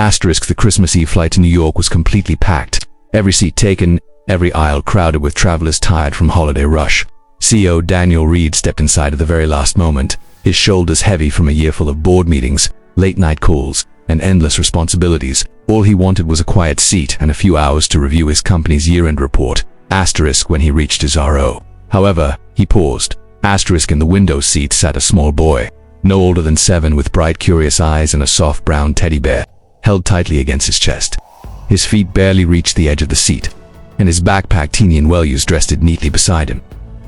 Asterisk, the Christmas Eve flight to New York was completely packed. Every seat taken, every aisle crowded with travelers tired from holiday rush. CEO Daniel Reed stepped inside at the very last moment, his shoulders heavy from a year full of board meetings, late-night calls, and endless responsibilities. All he wanted was a quiet seat and a few hours to review his company's year-end report. Asterisk, when he reached his RO. However, he paused. Asterisk, in the window seat sat a small boy, no older than 7, with bright, curious eyes and a soft brown teddy bear held tightly against his chest. His feet barely reached the edge of the seat, and his backpack, teeny and well-used, rested neatly beside him.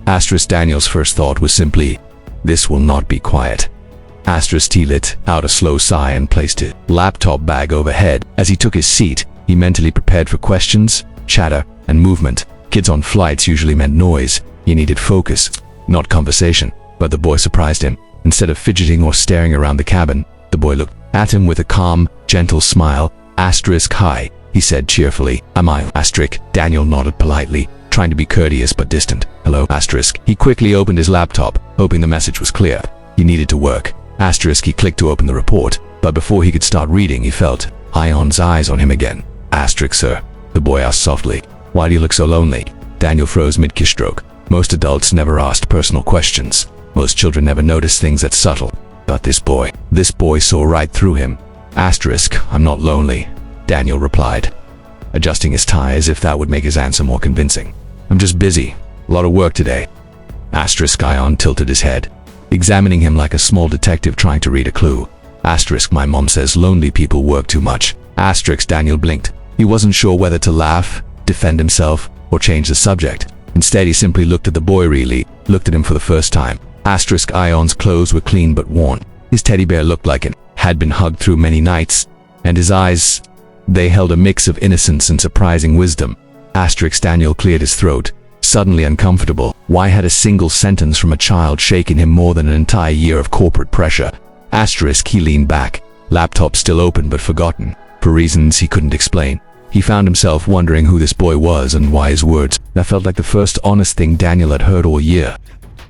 Asterisk, Daniel's first thought was simply, this will not be quiet. Asterisk, he let out a slow sigh and placed his laptop bag overhead. As he took his seat, he mentally prepared for questions, chatter, and movement. Kids on flights usually meant noise. He needed focus, not conversation. But the boy surprised him. Instead of fidgeting or staring around the cabin, the boy looked at him with a calm, gentle smile. Asterisk, hi, he said cheerfully. Am I? Asterisk, Daniel nodded politely, trying to be courteous but distant. Hello, asterisk. He quickly opened his laptop, hoping the message was clear. He needed to work. Asterisk, he clicked to open the report, but before he could start reading, he felt Ion's eyes on him again. Asterisk, sir, the boy asked softly. Why do you look so lonely? Daniel froze mid-keystroke. Most adults never asked personal questions. Most children never noticed things that subtle. But this boy saw right through him. Asterisk, I'm not lonely, Daniel replied, adjusting his tie as if that would make his answer more convincing. I'm just busy. A lot of work today. Asterisk, Ion tilted his head, examining him like a small detective trying to read a clue. Asterisk, my mom says lonely people work too much. Asterisk, Daniel blinked. He wasn't sure whether to laugh, defend himself, or change the subject. Instead, he simply looked at the boy, really looked at him for the first time. Asterisk, Ion's clothes were clean but worn. His teddy bear looked like it had been hugged through many nights, and his eyes, they held a mix of innocence and surprising wisdom. Asterisk, Daniel cleared his throat, suddenly uncomfortable. Why had a single sentence from a child shaken him more than an entire year of corporate pressure? Asterisk, he leaned back, laptop still open but forgotten, for reasons he couldn't explain. He found himself wondering who this boy was and why his words, that felt like the first honest thing Daniel had heard all year.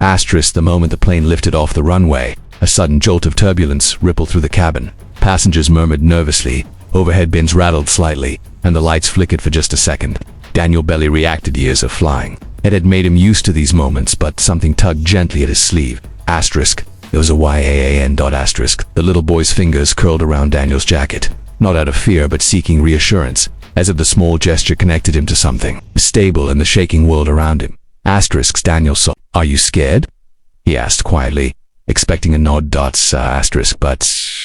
Asterisk, the moment the plane lifted off the runway, a sudden jolt of turbulence rippled through the cabin. Passengers murmured nervously, overhead bins rattled slightly, and the lights flickered for just a second. Daniel barely reacted. Years of flying. It had made him used to these moments, but something tugged gently at his sleeve. Asterisk, there was a YAAN. Asterisk. The little boy's fingers curled around Daniel's jacket, not out of fear but seeking reassurance, as if the small gesture connected him to something stable in the shaking world around him. Asterisk, Daniel saw. Are you scared? He asked quietly, expecting a nod. Asterisk, but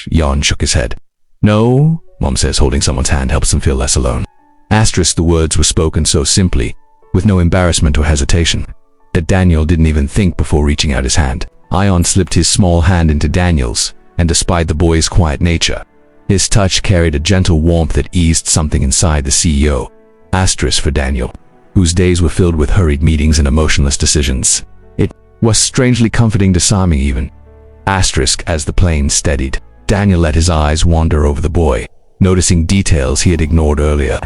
Jan shook his head. No, Mom says holding someone's hand helps them feel less alone. Asterisk, the words were spoken so simply, with no embarrassment or hesitation, that Daniel didn't even think before reaching out his hand. Ion slipped his small hand into Daniel's, and despite the boy's quiet nature, his touch carried a gentle warmth that eased something inside the CEO. Asterisk, for Daniel, whose days were filled with hurried meetings and emotionless decisions, it was strangely comforting, disarming even. Asterisk, as the plane steadied, Daniel let his eyes wander over the boy, noticing details he had ignored earlier.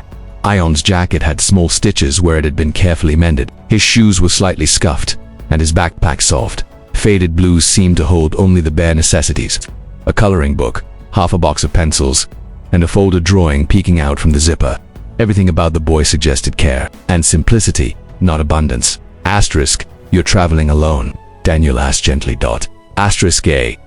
Ion's jacket had small stitches where it had been carefully mended. His shoes were slightly scuffed, and his backpack soft. Faded blues seemed to hold only the bare necessities. A coloring book, half a box of pencils, and a folded drawing peeking out from the zipper. Everything about the boy suggested care and simplicity, not abundance. Asterisk, you're traveling alone? Daniel asked gently. Asterisk A,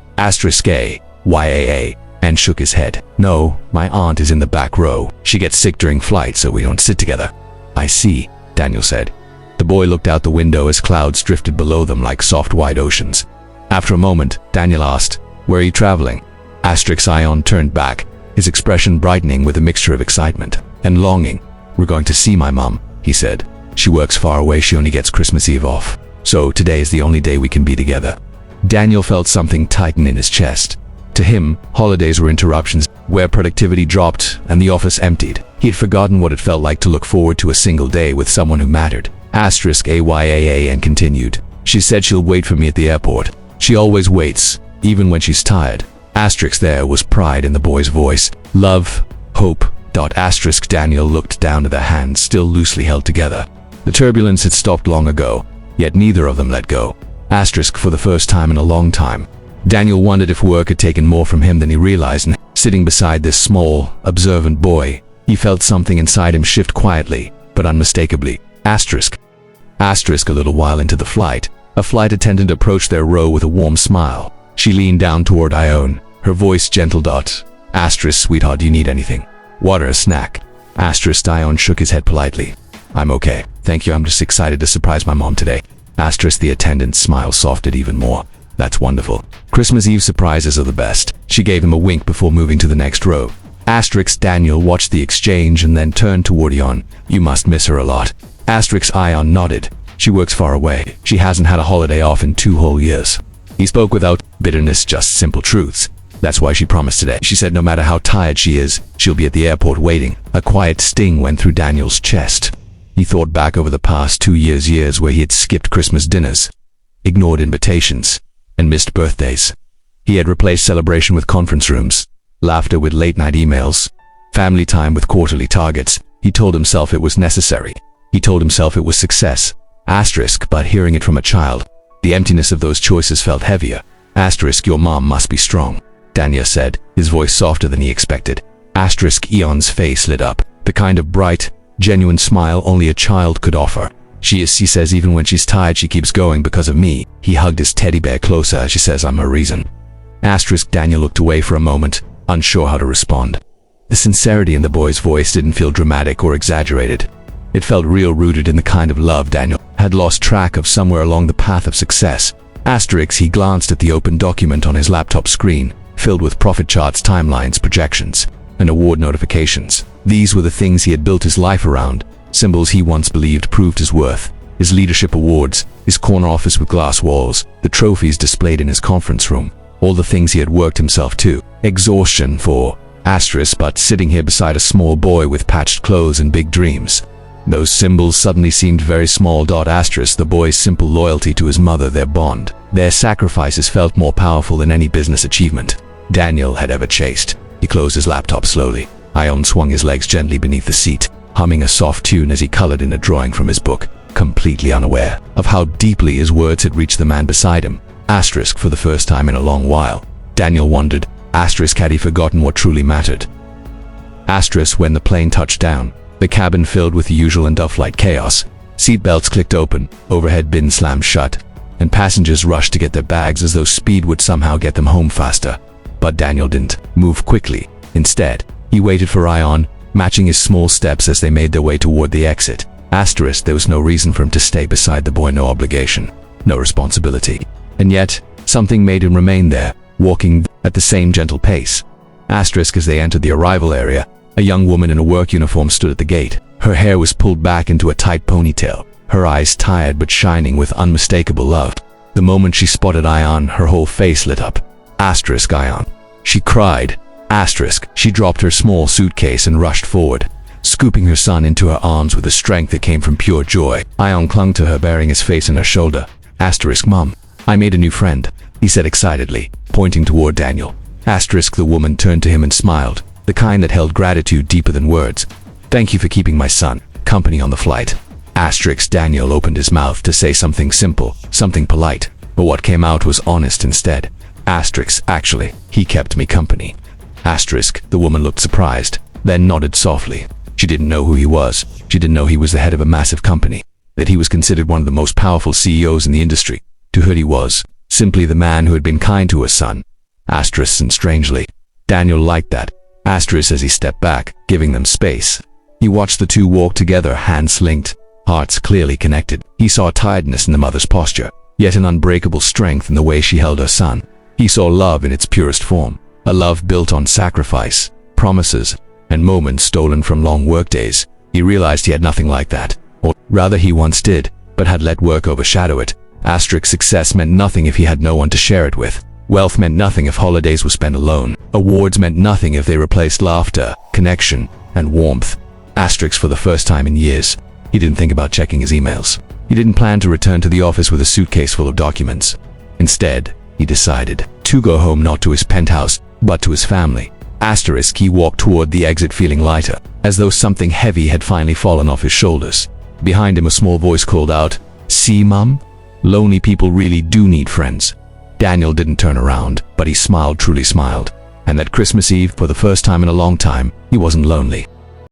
YAA, and shook his head. No, my aunt is in the back row. She gets sick during flight, so we don't sit together. I see, Daniel said. The boy looked out the window as clouds drifted below them like soft white oceans. After a moment, Daniel asked, where are you traveling? Asterisk, Ion turned back, his expression brightening with a mixture of excitement and longing. We're going to see my mom, he said. She works far away, she only gets Christmas Eve off. So today is the only day we can be together. Daniel felt something tighten in his chest. To him, holidays were interruptions where productivity dropped and the office emptied. He had forgotten what it felt like to look forward to a single day with someone who mattered. Asterisk AYAA and continued. She said she'll wait for me at the airport. She always waits, even when she's tired. Asterisk, there was pride in the boy's voice. Love, hope. Asterisk, Daniel looked down at their hands still loosely held together. The turbulence had stopped long ago, yet neither of them let go. Asterisk, for the first time in a long time, Daniel wondered if work had taken more from him than he realized, and sitting beside this small, observant boy, he felt something inside him shift quietly, but unmistakably. Asterisk. A little while into the flight, a flight attendant approached their row with a warm smile. She leaned down toward Ione, her voice gentle. Asterisk, sweetheart, do you need anything? Water, a snack? Asterisk. Ione shook his head politely. I'm okay, thank you, I'm just excited to surprise my mom today. Asterisk. The attendant's smile softened even more. That's wonderful. Christmas Eve surprises are the best. She gave him a wink before moving to the next row. Asterisk. Daniel watched the exchange and then turned toward Ione. You must miss her a lot. Asterisk. Ione nodded. She works far away. She hasn't had a holiday off in 2 whole years. He spoke without bitterness, just simple truths. That's why she promised today. She said no matter how tired she is, she'll be at the airport waiting. A quiet sting went through Daniel's chest. He thought back over the past 2 years where he had skipped Christmas dinners, ignored invitations, and missed birthdays. He had replaced celebration with conference rooms, laughter with late-night emails, family time with quarterly targets. He told himself it was necessary. He told himself it was success. Asterisk. But hearing it from a child, the emptiness of those choices felt heavier. Asterisk. Your mom must be strong, Daniel said, his voice softer than he expected. Asterisk. Ione's face lit up, the kind of bright, genuine smile only a child could offer. She says even when she's tired she keeps going because of me. He hugged his teddy bear closer as she says I'm her reason. Asterisk. Daniel looked away for a moment, unsure how to respond. The sincerity in the boy's voice didn't feel dramatic or exaggerated. It felt real, rooted in the kind of love Daniel had lost track of somewhere along the path of success. Asterisk. He glanced at the open document on his laptop screen, filled with profit charts, timelines, projections, and award notifications. These were the things he had built his life around, symbols he once believed proved his worth. His leadership awards, his corner office with glass walls, the trophies displayed in his conference room, all the things he had worked himself to exhaustion for. Asterisk. But sitting here beside a small boy with patched clothes and big dreams, those symbols suddenly seemed very small. Asterisk. The boy's simple loyalty to his mother, their bond, their sacrifices felt more powerful than any business achievement Daniel had ever chased. He closed his laptop slowly. Ione swung his legs gently beneath the seat, humming a soft tune as he colored in a drawing from his book, completely unaware of how deeply his words had reached the man beside him. Asterisk. For the first time in a long while, Daniel wondered, asterisk, had he forgotten what truly mattered? Asterisk. When the plane touched down, the cabin filled with the usual end-of-flight chaos. Seatbelts clicked open, overhead bins slammed shut, and passengers rushed to get their bags as though speed would somehow get them home faster. But Daniel didn't move quickly. Instead, he waited for Ione, matching his small steps as they made their way toward the exit. Asterisk. There was no reason for him to stay beside the boy, no obligation, no responsibility. And yet, something made him remain there, walking at the same gentle pace. Asterisk. As they entered the arrival area, a young woman in a work uniform stood at the gate. Her hair was pulled back into a tight ponytail, her eyes tired but shining with unmistakable love. The moment she spotted Ione, her whole face lit up. Asterisk. Ione, she cried. Asterisk. She dropped her small suitcase and rushed forward, scooping her son into her arms with a strength that came from pure joy. Ione clung to her, bearing his face on her shoulder. Asterisk. Mom, I made a new friend, he said excitedly, pointing toward Daniel. Asterisk. The woman turned to him and smiled, the kind that held gratitude deeper than words. Thank you for keeping my son company on the flight. Asterisk. Daniel opened his mouth to say something simple, something polite, but what came out was honest instead. Asterisk. Actually, he kept me company. Asterisk. The woman looked surprised, then nodded softly. She didn't know who he was. She didn't know he was the head of a massive company, that he was considered one of the most powerful CEOs in the industry. To her he was simply the man who had been kind to her son. Asterisk. And strangely, Daniel liked that. Asterisk. As he stepped back, giving them space, he watched the two walk together, hands linked, hearts clearly connected. He saw tiredness in the mother's posture, yet an unbreakable strength in the way she held her son. He saw love in its purest form, a love built on sacrifice, promises, and moments stolen from long workdays. He realized he had nothing like that, or rather he once did, but had let work overshadow it. Asterisk. Success meant nothing if he had no one to share it with. Wealth meant nothing if holidays were spent alone. Awards meant nothing if they replaced laughter, connection, and warmth. Asterisk. For the first time in years, he didn't think about checking his emails. He didn't plan to return to the office with a suitcase full of documents. Instead, he decided to go home, not to his penthouse, but to his family. Asterisk. He walked toward the exit feeling lighter, as though something heavy had finally fallen off his shoulders. Behind him a small voice called out, "See, Mom? Lonely people really do need friends." Daniel didn't turn around, but he smiled, truly smiled. And that Christmas Eve, for the first time in a long time, he wasn't lonely.